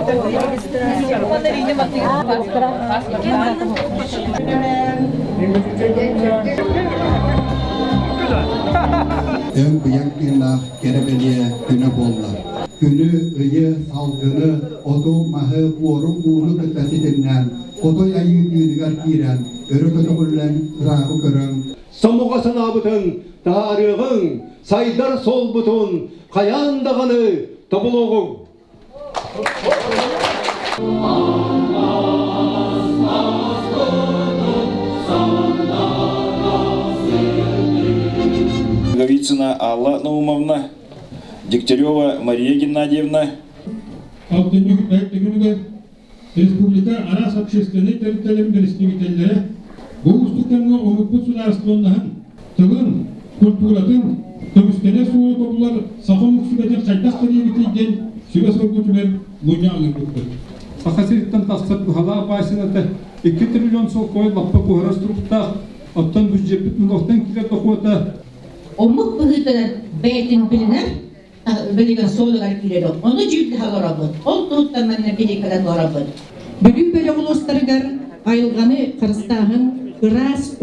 Ön bıyaklarla kerebeliye güne bolla. Günü, ıyı, salgını, oto, mahı, borun, buğulu kıtlasıdından, oto yayı yürüger kiren, örü kötügüllen, rağı körün. Somuğa sanabıtın, tarığın, saydar sol butun, kayan dağını, topuluğun. Говицына Алла Наумовна, Дегтярева Мария Геннадьевна. Республика арас общественный территориальный представителлері Боғыстықтанға омықпы сударыстығынығын, тығын, культуратын, төмістене суы топлар сақым үксібәден қайтақ қыребетейден сүбә сұргүтілер мұйна алын көктір. Сақасырттан тастап бұхала апайсынаты 2 триллион сол қойы лаппа бұғырастырыптақ, оттан бүжжеппіт мұлықтан келер тоқуата. Омық бұғытынан бәйтін білінер, біліген солығар келеді. Оны жүйлі халарабын, ол тұғыттанманна білікадан барабын. Бүлі ұлыстарығар айылғаны қырыстағын ұрас ұ.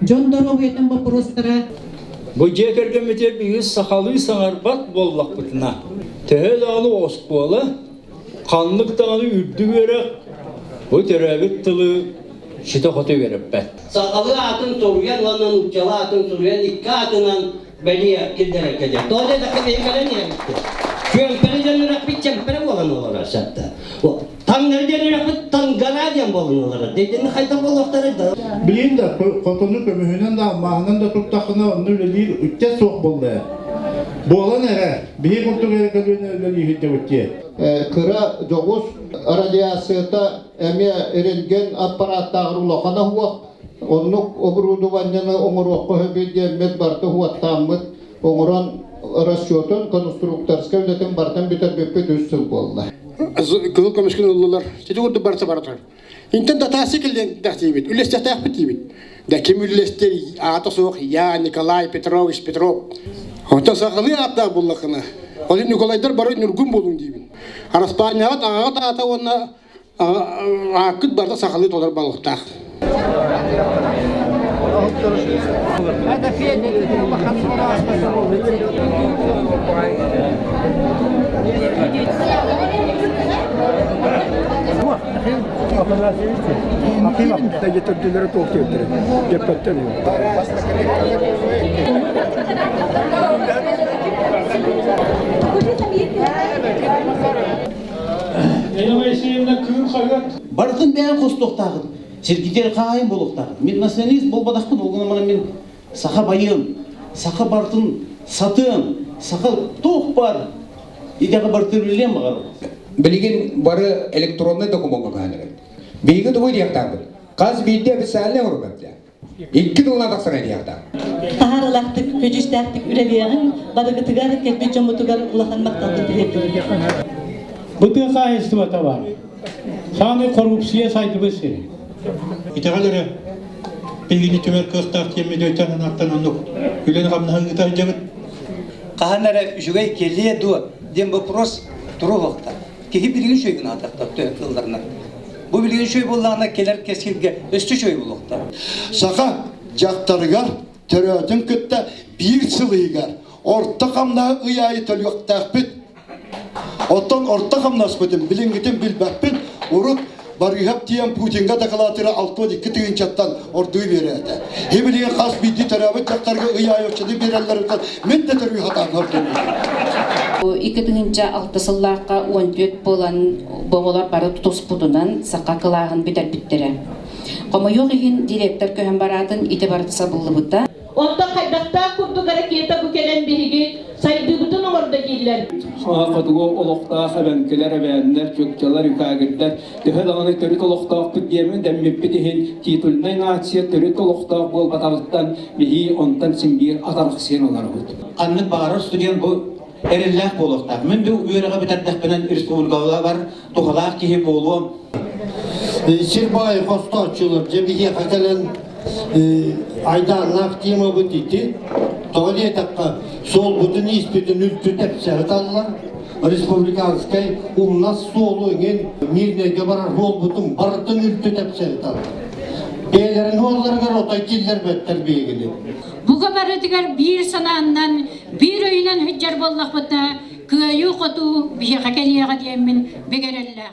Жондары оғетін бапырыстыра. Бұл жетерген метер бейіз сақалы саңарбат боллақ бұтына. Тәхел алы осық болы, қанлық тағаны үрді берек, бұл терәбет тылы шыта қоты беріп бәт. Сақалы атын соруян, ланан ұчала атын соруян, икка атынан бәлия келдерек кәдер. Тоғыда да қыбейін кәлен еректі. Шөңпәрі жәнірек бит чәмпәрі болған олар ашатта. Таңнары жәнірек бит таңғара ден болған олар. Дейдені қайта болуқтары да. Білейін да, қотыны көміхінен да, мағынан да тұқтақына ұнны өлелер үтте соқ болды. Болан әрі, бейі құлтық әрекелуіне өлелер ехетте өтте. Кыра жоғыз радиацията әме еренген аппараттағыр ұлақана хуақ. Оннық оборудованияны оңыруаққа хөбеден мет барты хуаттамыд, оңыран расчетын конструкторска өлетін бартын бітер беппет өссіл болды. Кылыл көмішкен ұлылар, теді көрді барса баратыр. Интен датасы келден дәқтейбет, үлесте тәқпет дейбет. Дәкем үлестер аты соқ, я Николай Петрович Петров. Ота сақылы аттақ болақына. Олен Николайдар бары нүргін болуын дейбет. Араспанияғат ағат ата онына ақыт барда сақылы толар балықтақ. Барқын бән қостықтағын, сергетер қайын болуқтағын. Мен националист болбадақпын, оғына мана мен сақа байым, сақа бартын сатым, сақа тоқ бар, едеғі бар түрілем бағар. Білген бары электронный документқа қаныры. Бейгі дұғы дейқтағын. Қаз бейді бісәліне ұрғапты. 2 жылына тақсырай дейқтағын. Тағарылақтық, көжістәқтік үрәбияғын, бадығы тұғар, кәппет жомы тұғар ұлақан мақталды тілепті. Бұты қайысты бата бар. Саны коррупция сайды бөсері. Итағалары білгені төмер қықтақ темеді өйтанын аттан анық. Үлені қамнағын ғытар жабыт. Қағанары жүгей келі ду дем вопрос тұру вақта. Кехи білген шөйгін атақтап төйіп қылдарына. Бұл білген шөй болағына келер кескелге өсті шөй болуқта. Сақа жақтарығар, түрөтін күтті бір сылығар. Орта қамнағы ұяйы төліқтақ біт. Оттан орта қамнас бітім, білінгітім білбәппін, ұрып, барғап тиен Путинға тақалатыры 6-2 түйін чаттан ордуй береді. Хебіліген қас бейді түрәбіт жақтарға ұяйы өтшеді берелер өтен, мен де түрі хатан ордуй. 2006 сыллаққа 14 болан боғылар бары тұтыс бұдынан саққа қылағын бітер біттірі. Қомайоқ еген директор көһен баратын ите бартыса бұлы бұдда. Онда қайдақта күрді қаракета бүкелен бейгі сайды бұтын оңырда кейлер. Соға қадығы олықтақ әбәнкелер әбәнлер, көкчалар, үкәгірдер. Дөхел ағаны түріт олықтақ бұд емін дәммеппі дейін титулнай нация түріт олықтақ бол баталықтан бейі онтан сімбейір аталық сен олар бұд. Қанмет бағарыр студент бұл әрелләқ болықтақ. Мен бұл үйеріға бітәрдәқпенен республикалыға бар тұғалақ кейі болуым. Сирбай қостатшылар жебеге қақалан айданлақ тема бұд дейті. Туалетаққа сол бүтін испетін үлті тәпсәғіт алылар. Республиканскай умнас солу еген мирнеге барар ол бүтін барытын үлті тәпсәғіт алылар. Бейлерін оларға ротай келдер бәттер бейгілі. Бұға бары дегер бір сананнан, бір өйінен хүджар боллақ бұтна, көйі қоту, бейеға келияға деймін бегерелі.